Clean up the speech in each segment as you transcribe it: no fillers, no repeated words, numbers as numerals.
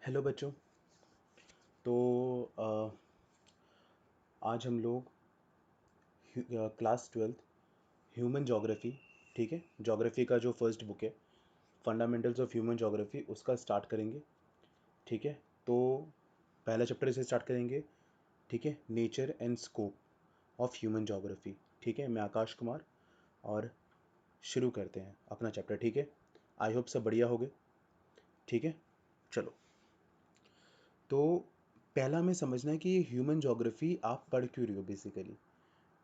Hello बच्चों। तो आज हम लोग क्लास 12th ह्यूमन जोग्राफ़ी, ठीक है, जोग्राफ़ी का जो फर्स्ट बुक है फंडामेंटल्स ऑफ ह्यूमन जोग्राफ़ी, उसका स्टार्ट करेंगे। ठीक है, तो पहला चैप्टर से स्टार्ट करेंगे। ठीक है, nature and scope of human geography. ठीक है, मैं आकाश कुमार और शुरू करते हैं अपना चैप्टर। ठीक है, आई होप सब बढ़िया होगे। ठीक है, चलो। तो पहला हमें समझना है कि ये ह्यूमन जोग्राफ़ी आप पढ़ क्यों रही हो बेसिकली।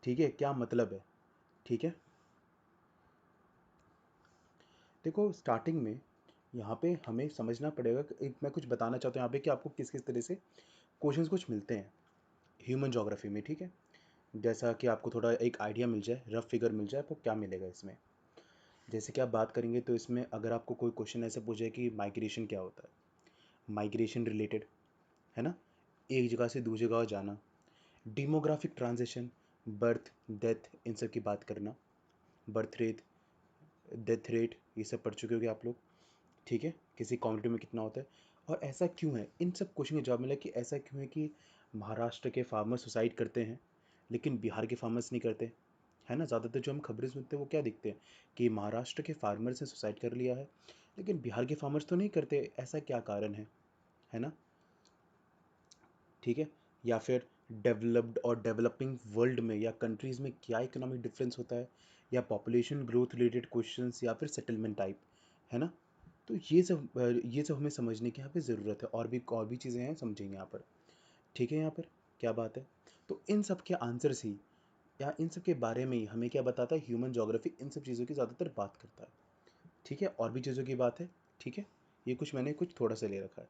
ठीक है, क्या मतलब है। ठीक है, देखो स्टार्टिंग में यहाँ पे हमें समझना पड़ेगा कि एक मैं कुछ बताना चाहता हूँ यहाँ पे कि आपको किस किस तरह से क्वेश्चंस कुछ मिलते हैं ह्यूमन जोग्राफी में। ठीक है, जैसा कि आपको थोड़ा एक आइडिया मिल जाए, रफ फिगर मिल जाए आपको क्या मिलेगा इसमें। जैसे कि आप बात करेंगे तो इसमें अगर आपको कोई क्वेश्चन ऐसे पूछे कि माइग्रेशन क्या होता है, माइग्रेशन रिलेटेड है ना, एक जगह से दूसरी जगह जाना। डेमोग्राफिक ट्रांजिशन, बर्थ डेथ, इन सब की बात करना। बर्थ रेट, डेथ रेट, ये सब पढ़ चुके होगे आप लोग। ठीक है, किसी कम्युनिटी में कितना होता है और ऐसा क्यों है, इन सब क्वेश्चन का जवाब मिला कि ऐसा क्यों है कि महाराष्ट्र के फार्मर सुसाइड करते हैं लेकिन बिहार के फार्मर्स नहीं करते। है ना, ज़्यादातर जो हम खबरें सुनते हैं वो क्या दिखते हैं कि महाराष्ट्र के फार्मर्स ने सुसाइड कर लिया है लेकिन बिहार के फार्मर्स तो नहीं करते। ऐसा क्या कारण है ना। ठीक है, या फिर डेवलप्ड और डेवलपिंग वर्ल्ड में या कंट्रीज़ में क्या इकोनॉमिक डिफरेंस होता है, या पॉपुलेशन ग्रोथ रिलेटेड क्वेश्चंस, या फिर सेटलमेंट टाइप। है ना, तो ये सब हमें समझने की यहाँ पे ज़रूरत है। और भी चीज़ें हैं, समझेंगे यहाँ पर। ठीक है, यहाँ पर क्या बात है। तो इन सब के आंसर्स ही या इन सब के बारे में ही हमें क्या बताता है, ह्यूमन जोग्राफी इन सब चीज़ों की ज़्यादातर बात करता है। ठीक है, और भी चीज़ों की बात है। ठीक है, ये मैंने कुछ थोड़ा सा ले रखा है।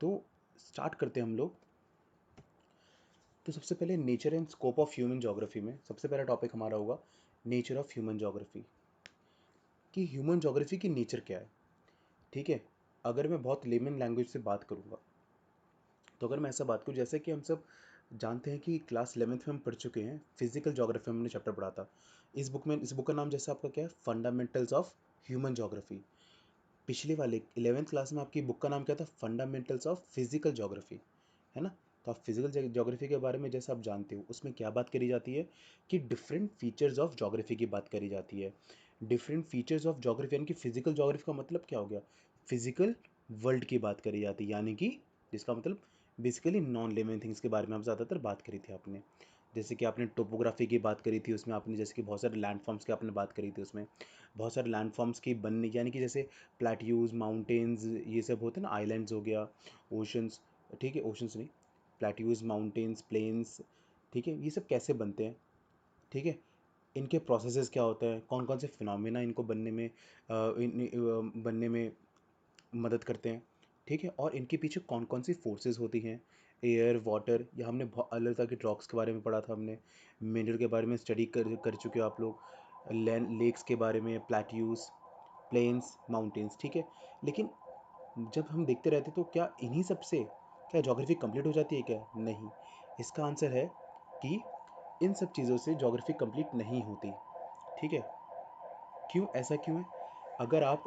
तो स्टार्ट करते हैं हम लोग। तो सबसे पहले nature and scope of human geography में सबसे पहला टॉपिक हमारा होगा नेचर ऑफ ह्यूमन जोग्राफी, कि ह्यूमन जोग्राफी की नेचर क्या है। ठीक है, अगर मैं बहुत लेमन लैंग्वेज से बात करूँगा तो अगर मैं ऐसा बात करूँ, जैसे कि हम सब जानते हैं कि क्लास 11th में हम पढ़ चुके हैं फिजिकल जोग्राफी में, हमने चैप्टर पढ़ा था। इस बुक का नाम जैसे आपका क्या है, फंडामेंटल्स ऑफ ह्यूमन जोग्राफी। पिछले वाले 11th क्लास में आपकी बुक का नाम क्या था, फंडामेंटल्स ऑफ फिजिकल जोग्राफी। है ना, तो आप फिजिकल जोग्राफी के बारे में जैसे आप जानते हो उसमें क्या बात करी जाती है कि डिफरेंट फीचर्स ऑफ जोग्राफी की बात करी जाती है। डिफरेंट फीचर्स ऑफ जोग्राफी यानी कि फिजिकल जोग्राफी का मतलब क्या हो गया, फिजिकल वर्ल्ड की बात करी जाती है, यानी कि जिसका मतलब बेसिकली नॉन लिविंग थिंग्स के बारे में आप ज़्यादातर बात करी थी आपने। जैसे कि आपने टोपोग्राफी की बात करी थी, उसमें आपने जैसे कि बहुत सारे लैंडफॉर्म्स की आपने बात करी थी, उसमें बहुत सारे लैंडफॉर्म्स की बनने, यानी कि जैसे प्लेट्यूज, माउंटेन्स, ये सब होते हैं ना, आइलैंड्स हो गया, ओशंस। ठीक है, ओशंस नहीं, प्लेट्यूज, माउंटेन्स, प्लेन्स। ठीक है, ये सब कैसे बनते हैं। ठीक है, इनके प्रोसेसेस क्या होते हैं, कौन कौन से फिनोमेना इनको बनने में मदद करते हैं। ठीक है, और इनके पीछे कौन कौन सी फोर्सेस होती हैं, एयर, वाटर, या हमने बहुत अलग तरह के रॉक्स के बारे में पढ़ा था हमने, मिनरल के बारे में स्टडी कर चुके हो आप लोग, लैंड लेक्स के बारे में, प्लेट्यूज, प्लेन्स, माउंटेन्स। ठीक है, लेकिन जब हम देखते रहते तो क्या इन्हीं सब से क्या ज्योग्राफी कंप्लीट हो जाती है, क्या नहीं। इसका आंसर है कि इन सब चीज़ों से ज्योग्राफी कंप्लीट नहीं होती। ठीक है, क्यों, ऐसा क्यों है। अगर आप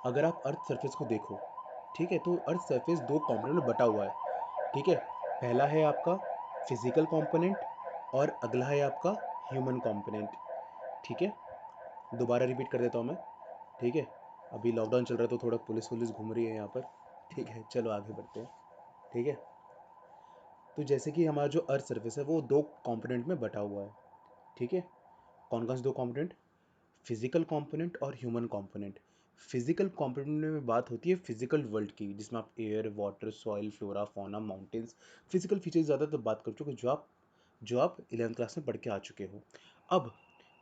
अगर आप अर्थ सरफेस को देखो, ठीक है, तो अर्थ सरफेस दो कंपोनेंट में बटा हुआ है। ठीक है, पहला है आपका फिजिकल कंपोनेंट और अगला है आपका ह्यूमन कंपोनेंट। ठीक है, दोबारा रिपीट कर देता हूँ मैं। ठीक है, अभी लॉकडाउन चल रहा है तो थोड़ा पुलिस वुलिस घूम रही है यहाँ पर। ठीक है, चलो आगे बढ़ते हैं। ठीक है, तो जैसे कि हमारा जो अर्थ सरफेस है वो दो कंपोनेंट में बटा हुआ है। ठीक है, कौन कौन से दो कंपोनेंट, फिजिकल कंपोनेंट और ह्यूमन कंपोनेंट। फिजिकल कंपोनेंट में बात होती है फिजिकल वर्ल्ड की, जिसमें आप air, water, soil, flora, fauna, mountains, physical features ज़्यादातर बात कर चुके, जो आप 11th क्लास में पढ़ के आ चुके हो। अब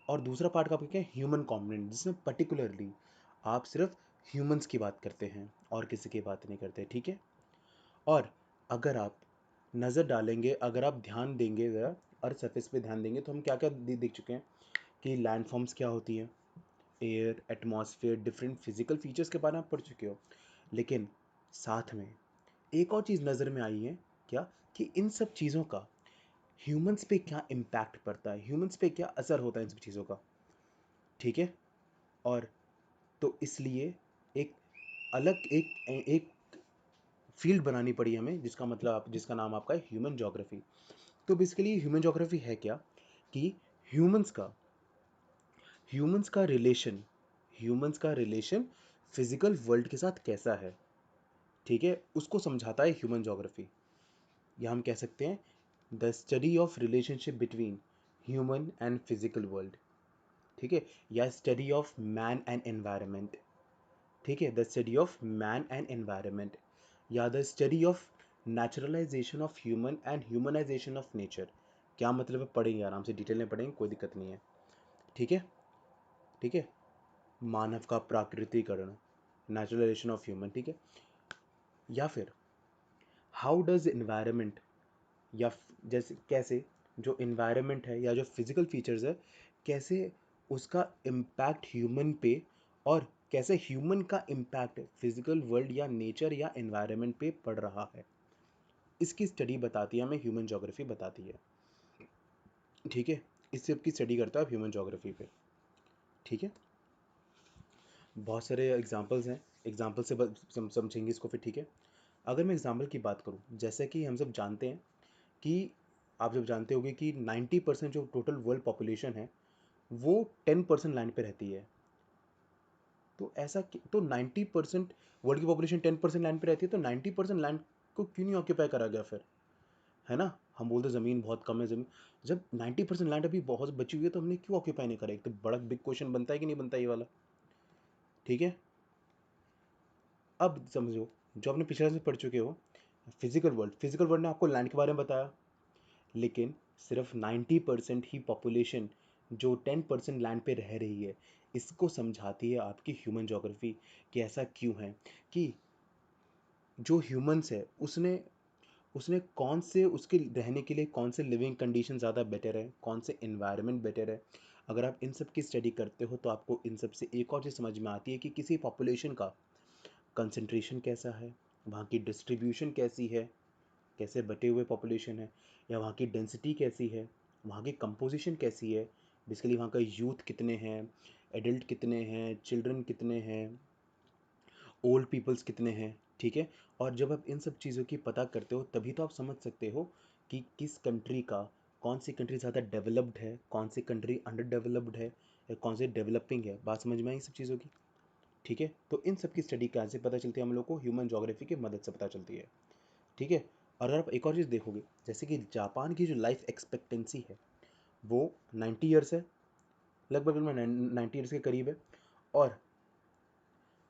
और दूसरा पार्ट का आपका क्या है, ह्यूमन कंपोनेंट, जिसमें पर्टिकुलरली आप सिर्फ ह्यूमंस की बात करते हैं और किसी की बात नहीं करते। ठीक है, और अगर आप नज़र डालेंगे, अगर आप ध्यान देंगे ज़रा अर्थ सरफेस पे ध्यान देंगे तो हम क्या क्या देख चुके हैं कि लैंडफॉर्म्स क्या होती हैं, air, atmosphere, different physical features के बारे में आप पढ़ चुके हो। लेकिन साथ में एक और चीज़ नज़र में आई है, क्या, कि इन सब चीज़ों का ह्यूमंस पे क्या इम्पैक्ट पड़ता है, ह्यूमंस पे क्या असर होता है इन सब चीज़ों का। ठीक है, और तो इसलिए एक अलग एक एक फील्ड बनानी पड़ी हमें, जिसका मतलब जिसका नाम आपका है ह्यूमन जोग्राफी। तो बेसिकली ह्यूमन जोग्राफी है क्या कि ह्यूमंस का ह्यूमंस का रिलेशन फिजिकल वर्ल्ड के साथ कैसा है, ठीक है, उसको समझाता है ह्यूमन जोग्राफी। या हम कह सकते हैं the study of relationship between human and physical world, ठीक है, या study of man and environment, ठीक है, the study of man and environment, या the study of naturalisation of human and humanisation of nature. क्या मतलब है, पढ़ेंगे आराम से, डिटेल में पढ़ेंगे, कोई दिक्कत नहीं है, ठीक है, ठीक है, मानव का प्राकृतिकरण, नेचुरलाइजेशन ऑफ ह्यूमन, ठीक है, या फिर हाउ डज इन्वायरमेंट, या जैसे कैसे जो इन्वायरमेंट है या जो फिजिकल फीचर्स है, कैसे उसका इम्पैक्ट ह्यूमन पे, और कैसे ह्यूमन का इम्पैक्ट फिजिकल वर्ल्ड या नेचर या इन्वायरमेंट पे पड़ रहा है, इसकी स्टडी बताती है हमें, ह्यूमन ज्योग्राफी बताती है, ठीक है, इस सब की स्टडी करता है ह्यूमन ज्योग्राफी पे, ठीक है। बहुत सारे एग्जांपल्स हैं, एग्जांपल से समझेंगे इसको फिर, ठीक है। अगर मैं एग्जांपल की बात करूं, जैसे कि हम सब जानते हैं कि आप जब जानते होंगे कि 90% जो टोटल वर्ल्ड पॉपुलेशन है वो 10% लैंड पे रहती है। तो ऐसा तो 90% वर्ल्ड की पॉपुलेशन 10% लैंड पे रहती है, तो 90% लैंड को क्यों नहीं ऑक्यूपाई करा गया फिर, है ना। हम बोलते ज़मीन बहुत कम है, ज़मीन जब 90% लैंड अभी बहुत बची हुई है तो हमने क्यों ऑक्यूपाई नहीं करा, एक तो बड़ा बिग क्वेश्चन बनता है कि नहीं बनता ये वाला, ठीक है। अब समझो, जो आपने पिछले से पढ़ चुके हो, फिजिकल वर्ल्ड ने आपको लैंड के बारे में बताया, लेकिन सिर्फ 90% ही पॉपुलेशन जो 10% लैंड पे रह रही है, इसको समझाती है आपकी ह्यूमन ज्योग्राफी कि ऐसा क्यों है, कि जो ह्यूमंस है उसने उसने कौन से उसके रहने के लिए कौन से लिविंग कंडीशन ज़्यादा बेटर है, कौन से इन्वायरमेंट बेटर है। अगर आप इन सब की स्टडी करते हो तो आपको इन सब से एक और चीज़ समझ में आती है कि किसी पॉपुलेशन का कंसंट्रेशन कैसा है, वहाँ की डिस्ट्रीब्यूशन कैसी है, कैसे बटे हुए पॉपुलेशन है, या वहाँ की डेंसिटी कैसी है, वहाँ की कंपोजिशन कैसी है, बेसिकली वहाँ का यूथ कितने हैं, एडल्ट कितने हैं, चिल्ड्रन कितने हैं, ओल्ड पीपल्स कितने हैं, ठीक है। और जब आप इन सब चीज़ों की पता करते हो तभी तो आप समझ सकते हो कि किस कंट्री का, कौन सी कंट्री ज़्यादा डेवलप्ड है, कौन सी कंट्री अंडर डेवलप्ड है, या कौन सी डेवलपिंग है। बात समझ में आई सब चीज़ों की, ठीक है। तो इन सब की स्टडी कहाँ से पता चलती है हम लोग को, ह्यूमन जोग्राफी की मदद से पता चलती है, ठीक है। और अगर आप एक और चीज़ देखोगे, जैसे कि जापान की जो लाइफ एक्सपेक्टेंसी है वो 90 ईयर्स है, लगभग 90 ईयर्स के करीब है, और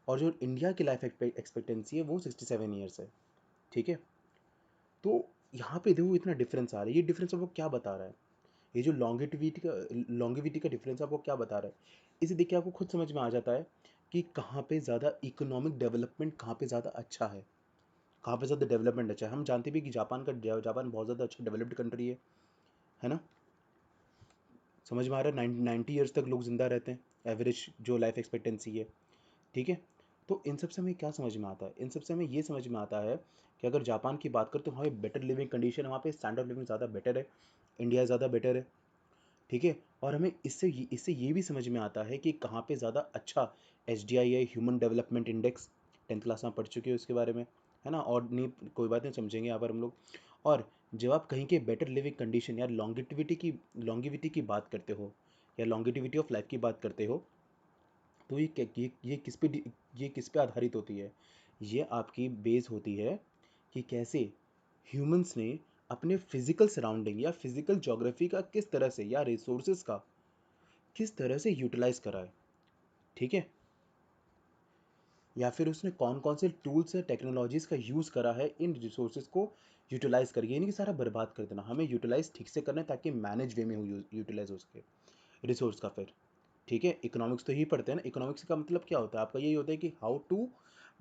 और जो इंडिया की लाइफ एक्सपेक्टेंसी है वो 67 ईयर्स है, ठीक है। तो यहाँ पे देखो इतना डिफरेंस आ रहा है, ये डिफरेंस आपको क्या बता रहा है, ये जो लॉन्गेविटी का डिफरेंस आपको क्या बता रहा है, इसे देख के आपको खुद समझ में आ जाता है कि कहाँ पे ज़्यादा इकोनॉमिक डेवलपमेंट, कहाँ पे ज़्यादा अच्छा है, कहाँ पे ज़्यादा डेवलपमेंट अच्छा है। हम जानते भी कि जापान बहुत ज़्यादा अच्छा डेवलप्ड कंट्री है ना। समझ में आ रहा है, 90 ईयर्स तक लोग ज़िंदा रहते हैं, एवरेज जो लाइफ एक्सपेक्टेंसी है, ठीक है। तो इन सब से हमें क्या समझ में आता है, इन सब से हमें ये समझ में आता है कि अगर जापान की बात करें तो वहाँ पे बेटर लिविंग कंडीशन है, वहाँ पे स्टैंडर्ड ऑफ लिविंग ज़्यादा बेटर है, इंडिया ज़्यादा बेटर है, ठीक है। और हमें इससे ये भी समझ में आता है कि कहाँ पे ज़्यादा अच्छा HDI है, human development index, 10th class में पढ़ चुके हो इसके बारे में, है ना। और नहीं, कोई बात नहीं, समझेंगे यहाँ पर हम लोग। और जब आप कहीं के बेटर लिविंग कंडीशन या लॉन्गिविटी की बात करते हो, या लॉन्गिविटी ऑफ लाइफ की बात करते हो, तो ये किस पे आधारित होती है, ये आपकी बेस होती है कि कैसे ह्यूमंस ने अपने फिजिकल सराउंडिंग या फिजिकल ज्योग्राफी का किस तरह से, या रिसोर्सेज का किस तरह से यूटिलाइज करा है, ठीक है। या फिर उसने कौन कौन से टूल्स या टेक्नोलॉजीज का यूज़ करा है इन रिसोर्सेज को यूटिलाइज करके, यानी कि सारा बर्बाद कर देना, हमें यूटिलाइज ठीक से करना है ताकि मैनेज वे में यूटिलाइज हो सके रिसोर्स का फिर, ठीक है। इकोनॉमिक्स तो यही पढ़ते हैं ना, इकोनॉमिक्स का मतलब क्या होता है आपका, यही होता है कि how to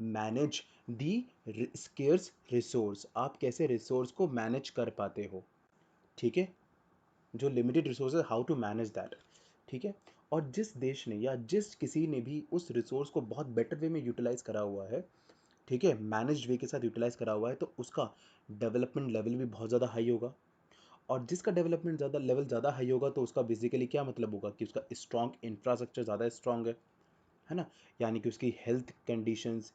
manage the scarce resource, आप कैसे रिसोर्स को मैनेज कर पाते हो, ठीक है। जो लिमिटेड रिसोर्स है, हाउ टू मैनेज दैट, ठीक है। और जिस देश ने या जिस किसी ने भी उस रिसोर्स को बहुत बेटर वे में यूटिलाइज करा हुआ है, ठीक है, मैनेज वे के साथ यूटिलाइज करा हुआ है, तो उसका डेवलपमेंट लेवल भी बहुत ज़्यादा हाई होगा। और जिसका डेवलपमेंट लेवल ज़्यादा हाई होगा तो उसका बेसिकली क्या मतलब होगा कि उसका स्ट्रॉन्ग इंफ्रास्ट्रक्चर ज़्यादा स्ट्रॉन्ग है ना। यानी कि उसकी हेल्थ कंडीशंस,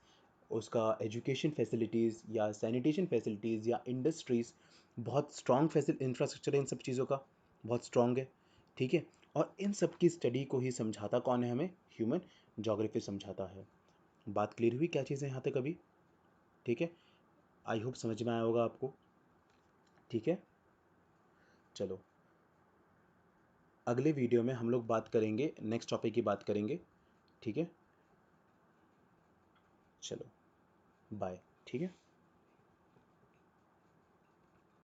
उसका एजुकेशन फैसिलिटीज़ या सैनिटेशन फैसिलिटीज़ या इंडस्ट्रीज़, बहुत स्ट्रॉन्ग इंफ्रास्ट्रक्चर है इन सब चीज़ों का, बहुत स्ट्रॉन्ग है, ठीक है। और इन सब की स्टडी को ही समझाता कौन है हमें? ह्यूमन जोग्राफी समझाता है। बात क्लियर हुई क्या चीज़ है यहाँ तक अभी? ठीक है, आई होप समझ में आया होगा आपको। ठीक है, चलो अगले वीडियो में हम लोग बात करेंगे, नेक्स्ट टॉपिक की बात करेंगे। ठीक है, चलो बाय। ठीक है।